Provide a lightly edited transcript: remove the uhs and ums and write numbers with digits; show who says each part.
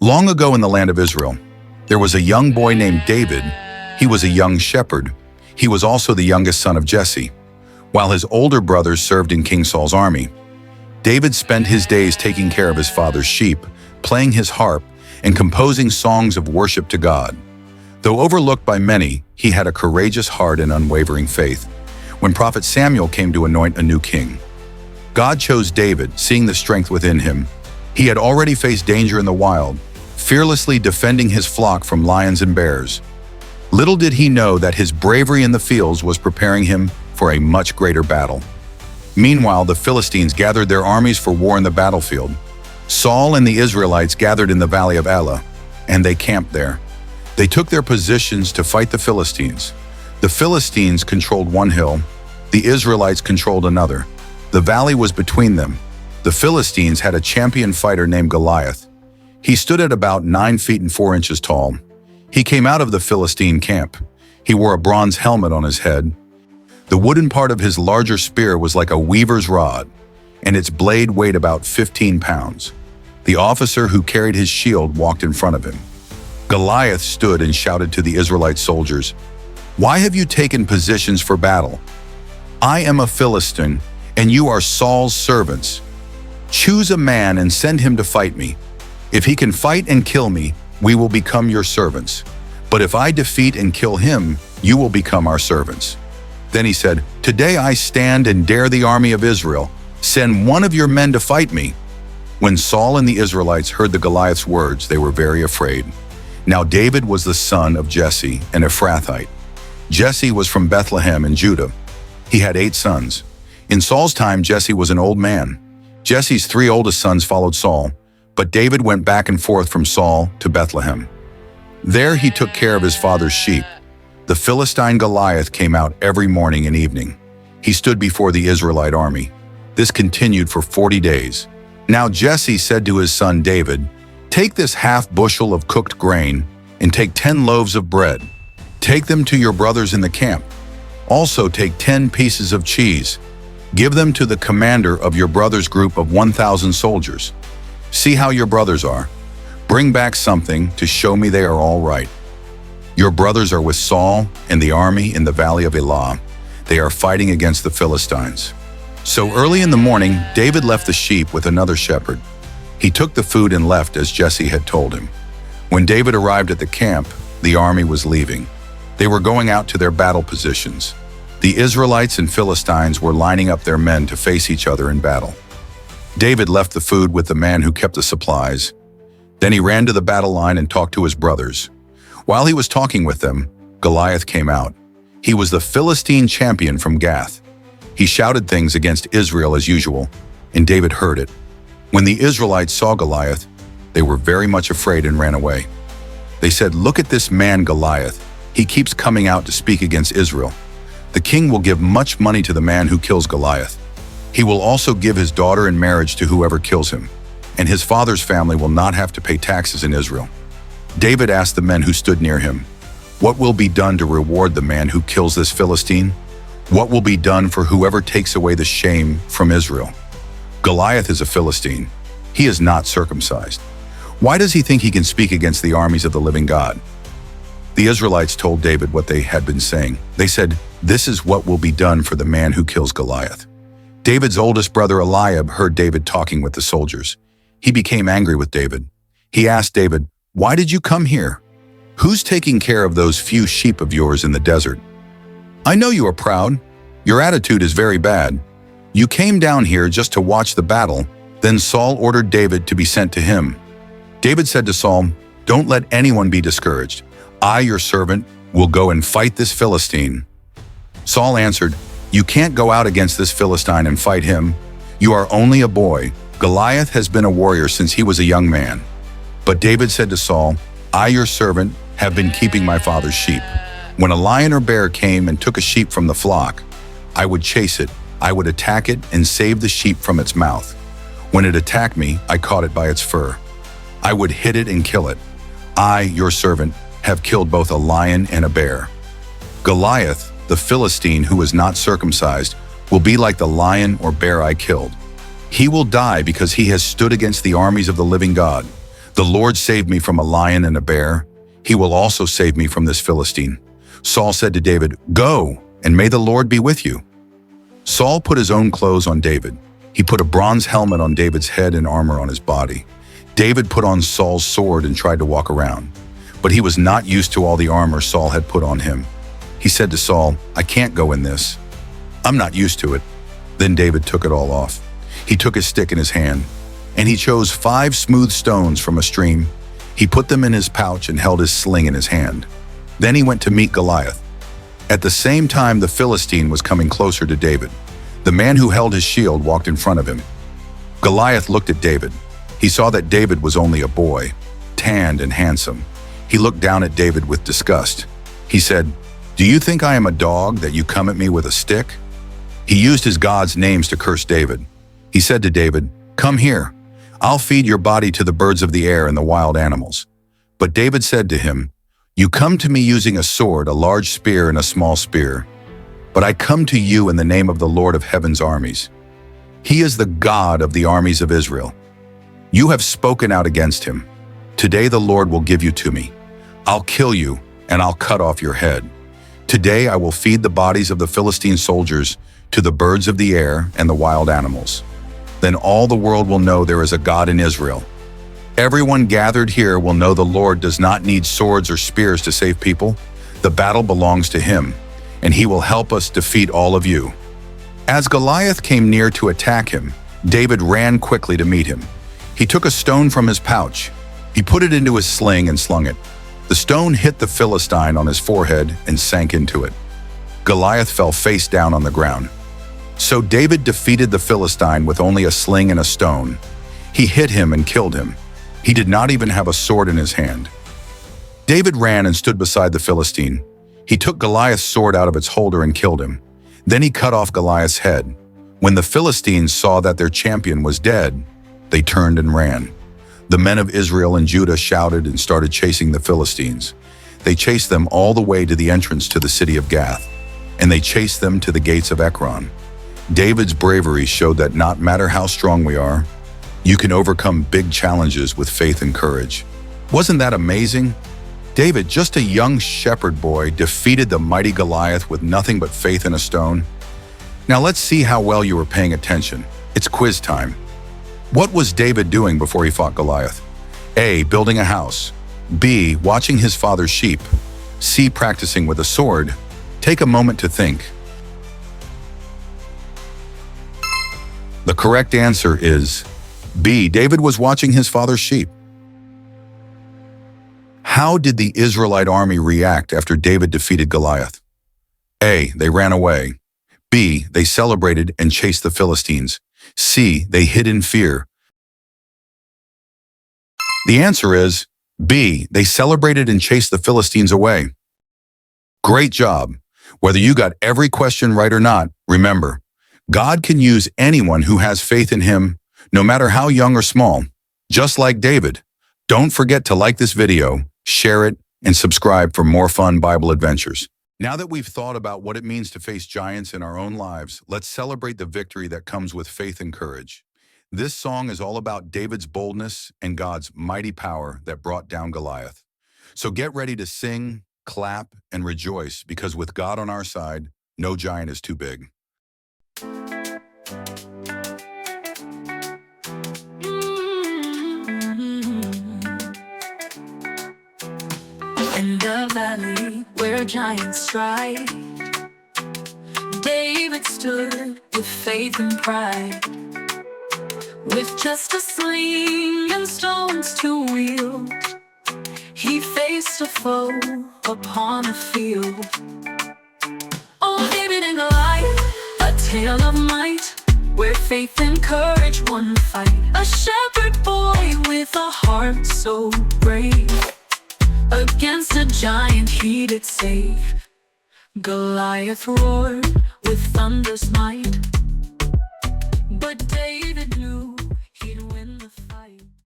Speaker 1: Long ago in the land of Israel, there was a young boy named David. He was a young shepherd. He was also the youngest son of Jesse. While his older brothers served in King Saul's army, David spent his days taking care of his father's sheep, playing his harp, and composing songs of worship to God. Though overlooked by many, he had a courageous heart and unwavering faith. When prophet Samuel came to anoint a new king, God chose David, seeing the strength within him. He had already faced danger in the wild, fearlessly defending his flock from lions and bears. Little did he know that his bravery in the fields was preparing him for a much greater battle. Meanwhile, the Philistines gathered their armies for war in the battlefield. Saul and the Israelites gathered in the valley of Elah, and they camped there. They took their positions to fight the Philistines. The Philistines controlled one hill, the Israelites controlled another. The valley was between them. The Philistines had a champion fighter named Goliath. He stood at about 9 feet and 4 inches tall. He came out of the Philistine camp. He wore a bronze helmet on his head. The wooden part of his larger spear was like a weaver's rod, and its blade weighed about 15 pounds. The officer who carried his shield walked in front of him. Goliath stood and shouted to the Israelite soldiers, "Why have you taken positions for battle? I am a Philistine, and you are Saul's servants. Choose a man and send him to fight me. If he can fight and kill me, we will become your servants. But if I defeat and kill him, you will become our servants." Then he said, "Today I stand and dare the army of Israel. Send one of your men to fight me." When Saul and the Israelites heard the Goliath's words, they were very afraid. Now David was the son of Jesse, an Ephrathite. Jesse was from Bethlehem in Judah. He had 8 sons. In Saul's time, Jesse was an old man. Jesse's 3 oldest sons followed Saul, but David went back and forth from Saul to Bethlehem. There he took care of his father's sheep. The Philistine Goliath came out every morning and evening. He stood before the Israelite army. This continued for 40 days. Now Jesse said to his son David, "Take this half bushel of cooked grain and take 10 loaves of bread. Take them to your brothers in the camp. Also take 10 pieces of cheese. Give them to the commander of your brother's group of 1,000 soldiers. See how your brothers are. Bring back something to show me they are all right. Your brothers are with Saul and the army in the valley of Elah. They are fighting against the Philistines." So early in the morning, David left the sheep with another shepherd. He took the food and left as Jesse had told him. When David arrived at the camp, the army was leaving. They were going out to their battle positions. The Israelites and Philistines were lining up their men to face each other in battle. David left the food with the man who kept the supplies. Then he ran to the battle line and talked to his brothers. While he was talking with them, Goliath came out. He was the Philistine champion from Gath. He shouted things against Israel as usual, and David heard it. When the Israelites saw Goliath, they were very much afraid and ran away. They said, "Look at this man Goliath. He keeps coming out to speak against Israel. The king will give much money to the man who kills Goliath. He will also give his daughter in marriage to whoever kills him, and his father's family will not have to pay taxes in Israel." David asked the men who stood near him, "What will be done to reward the man who kills this Philistine? What will be done for whoever takes away the shame from Israel? Goliath is a Philistine. He is not circumcised. Why does he think he can speak against the armies of the living God?" The Israelites told David what they had been saying. They said, "This is what will be done for the man who kills Goliath." David's oldest brother Eliab heard David talking with the soldiers. He became angry with David. He asked David, "Why did you come here? Who's taking care of those few sheep of yours in the desert? I know you are proud. Your attitude is very bad. You came down here just to watch the battle." Then Saul ordered David to be sent to him. David said to Saul, "Don't let anyone be discouraged. I, your servant, will go and fight this Philistine." Saul answered, "You can't go out against this Philistine and fight him. You are only a boy. Goliath has been a warrior since he was a young man." But David said to Saul, "I, your servant, have been keeping my father's sheep. When a lion or bear came and took a sheep from the flock, I would chase it, I would attack it and save the sheep from its mouth. When it attacked me, I caught it by its fur. I would hit it and kill it. I, your servant, have killed both a lion and a bear. Goliath, the Philistine who is not circumcised, will be like the lion or bear I killed. He will die because he has stood against the armies of the living God. The Lord saved me from a lion and a bear. He will also save me from this Philistine." Saul said to David, "Go, and may the Lord be with you." Saul put his own clothes on David. He put a bronze helmet on David's head and armor on his body. David put on Saul's sword and tried to walk around, but he was not used to all the armor Saul had put on him. He said to Saul, "I can't go in this. I'm not used to it." Then David took it all off. He took his stick in his hand, and he chose 5 smooth stones from a stream. He put them in his pouch and held his sling in his hand. Then he went to meet Goliath. At the same time, the Philistine was coming closer to David. The man who held his shield walked in front of him. Goliath looked at David. He saw that David was only a boy, tanned and handsome. He looked down at David with disgust. He said, "Do you think I am a dog that you come at me with a stick?" He used his God's names to curse David. He said to David, "Come here. I'll feed your body to the birds of the air and the wild animals." But David said to him, "You come to me using a sword, a large spear, and a small spear. But I come to you in the name of the Lord of heaven's armies. He is the God of the armies of Israel. You have spoken out against him. Today the Lord will give you to me. I'll kill you, and I'll cut off your head. Today I will feed the bodies of the Philistine soldiers to the birds of the air and the wild animals. Then all the world will know there is a God in Israel. Everyone gathered here will know the Lord does not need swords or spears to save people. The battle belongs to him, and he will help us defeat all of you." As Goliath came near to attack him, David ran quickly to meet him. He took a stone from his pouch. He put it into his sling and slung it. The stone hit the Philistine on his forehead and sank into it. Goliath fell face down on the ground. So David defeated the Philistine with only a sling and a stone. He hit him and killed him. He did not even have a sword in his hand. David ran and stood beside the Philistine. He took Goliath's sword out of its holder and killed him. Then he cut off Goliath's head. When the Philistines saw that their champion was dead, they turned and ran. The men of Israel and Judah shouted and started chasing the Philistines. They chased them all the way to the entrance to the city of Gath, and they chased them to the gates of Ekron. David's bravery showed that no matter how strong we are, you can overcome big challenges with faith and courage. Wasn't that amazing? David, just a young shepherd boy, defeated the mighty Goliath with nothing but faith and a stone. Now let's see how well you were paying attention. It's quiz time. What was David doing before he fought Goliath? A. Building a house. B. Watching his father's sheep. C. Practicing with a sword. Take a moment to think. The correct answer is B. David was watching his father's sheep. How did the Israelite army react after David defeated Goliath? A. They ran away. B. They celebrated and chased the Philistines. C. They hid in fear. The answer is B. They celebrated and chased the Philistines away. Great job. Whether you got every question right or not, remember, God can use anyone who has faith in him, no matter how young or small. Just like David. Don't forget to like this video, share it, and subscribe for more fun Bible adventures. Now that we've thought about what it means to face giants in our own lives, let's celebrate the victory that comes with faith and courage. This song is all about David's boldness and God's mighty power that brought down Goliath. So get ready to sing, clap, and rejoice, because with God on our side, no giant is too big.
Speaker 2: In the valley where giants stride, David stood with faith and pride. With just a sling and stones to wield, he faced a foe upon the field. Oh, David and Goliath, a tale of might, where faith and courage won the fight. A shepherd boy with a heart so brave, against a giant he did save. Goliath roared with thunder's might, but